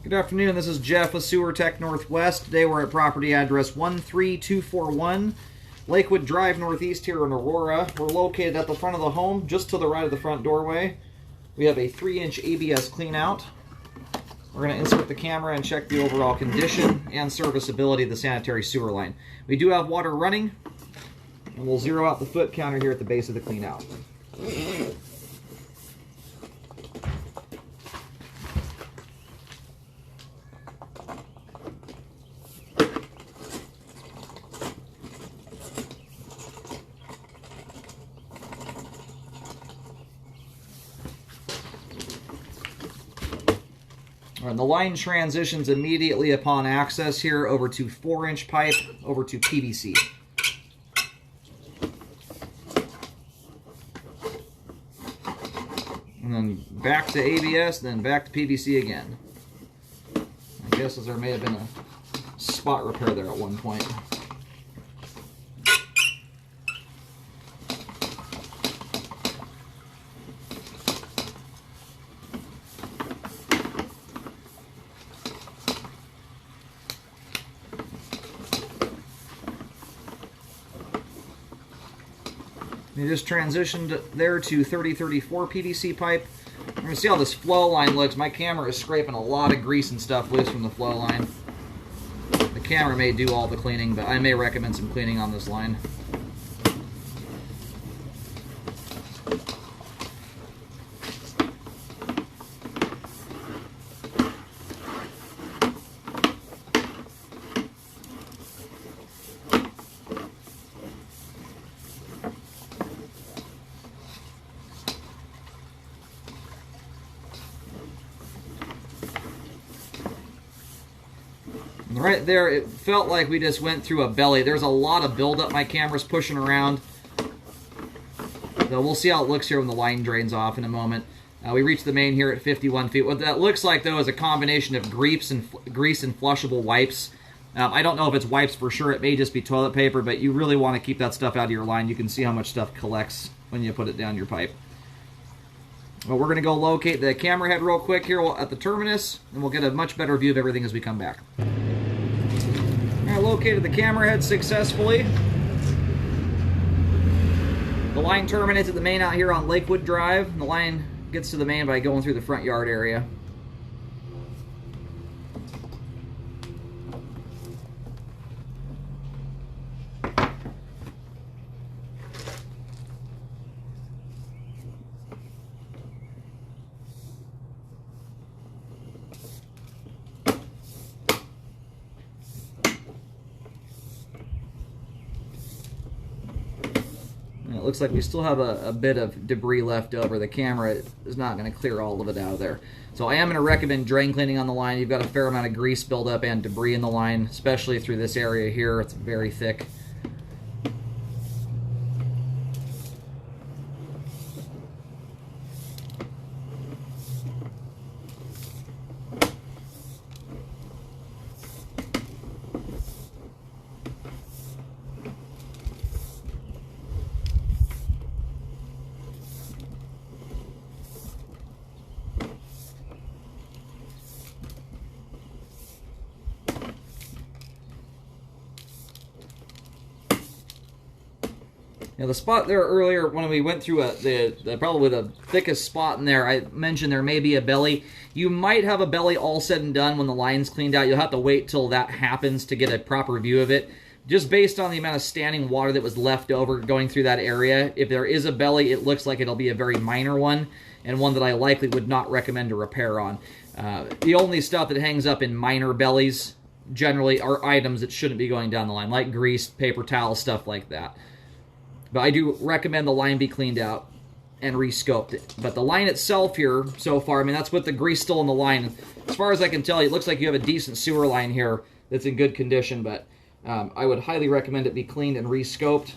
Good afternoon, this is Jeff with Sewer Tech Northwest. Today we're at property address 13241 Lakewood Drive Northeast here in Aurora. We're located at the front of the home, just to the right of the front doorway. We have a 3-inch ABS cleanout. We're going to insert the camera and check the overall condition and serviceability of the sanitary sewer line. We do have water running, and we'll zero out the foot counter here at the base of the cleanout. And the line transitions immediately upon access here over to 4-inch pipe, over to PVC. And then back to ABS, then back to PVC again. I guess there may have been a spot repair there at one point. You just transitioned there to 3034 PVC pipe. You're going to see how this flow line looks. My camera is scraping a lot of grease and stuff loose from the flow line. The camera may do all the cleaning, but I may recommend some cleaning on this line. Right there, it felt like we just went through a belly. There's a lot of buildup. My camera's pushing around. So we'll see how it looks here when the line drains off in a moment. We reached the main here at 51 feet. What that looks like, though, is a combination of grease and flushable wipes. I don't know if it's wipes for sure. It may just be toilet paper, but you really want to keep that stuff out of your line. You can see how much stuff collects when you put it down your pipe. Well, we're going to go locate the camera head real quick here at the terminus, and we'll get a much better view of everything as we come back. I located the camera head successfully. The line terminates at the main out here on Lakewood Drive. The line gets to the main by going through the front yard area. It looks like we still have a bit of debris left over. The camera is not going to clear all of it out of there. So I am going to recommend drain cleaning on the line. You've got a fair amount of grease buildup and debris in the line, especially through this area here. It's very thick. Now the spot there earlier, when we went through probably the thickest spot in there, I mentioned there may be a belly. You might have a belly all said and done when the line's cleaned out. You'll have to wait till that happens to get a proper view of it. Just based on the amount of standing water that was left over going through that area, if there is a belly, it looks like it'll be a very minor one, and one that I likely would not recommend a repair on. The only stuff that hangs up in minor bellies generally are items that shouldn't be going down the line, like grease, paper towels, stuff like that. But I do recommend the line be cleaned out and re-scoped. But the line itself here, so far, I mean, that's with the grease still in the line. As far as I can tell, it looks like you have a decent sewer line here that's in good condition, but I would highly recommend it be cleaned and re-scoped.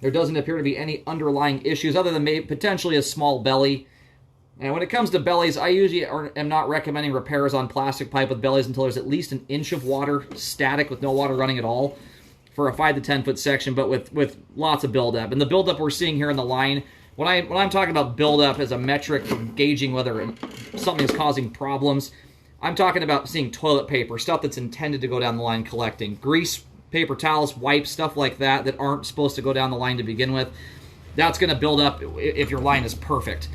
There doesn't appear to be any underlying issues other than maybe potentially a small belly. And when it comes to bellies, I usually am not recommending repairs on plastic pipe with bellies until there's at least an inch of water static with no water running at all for a 5 to 10 foot section, but with lots of buildup. And the buildup we're seeing here in the line, when I'm talking about buildup as a metric for gauging whether something is causing problems, I'm talking about seeing toilet paper, stuff that's intended to go down the line collecting. Grease, paper towels, wipes, stuff like that that aren't supposed to go down the line to begin with. That's going to build up if your line is perfect.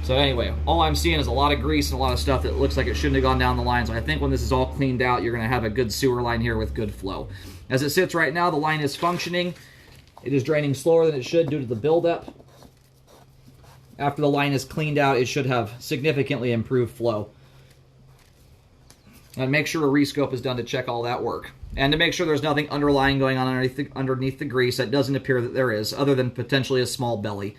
So anyway, all I'm seeing is a lot of grease and a lot of stuff that looks like it shouldn't have gone down the line. So I think when this is all cleaned out, you're going to have a good sewer line here with good flow. As it sits right now, the line is functioning. It is draining slower than it should due to the buildup. After the line is cleaned out, it should have significantly improved flow. And make sure a rescope is done to check all that work. And to make sure there's nothing underlying going on underneath the grease. That doesn't appear that there is, other than potentially a small belly.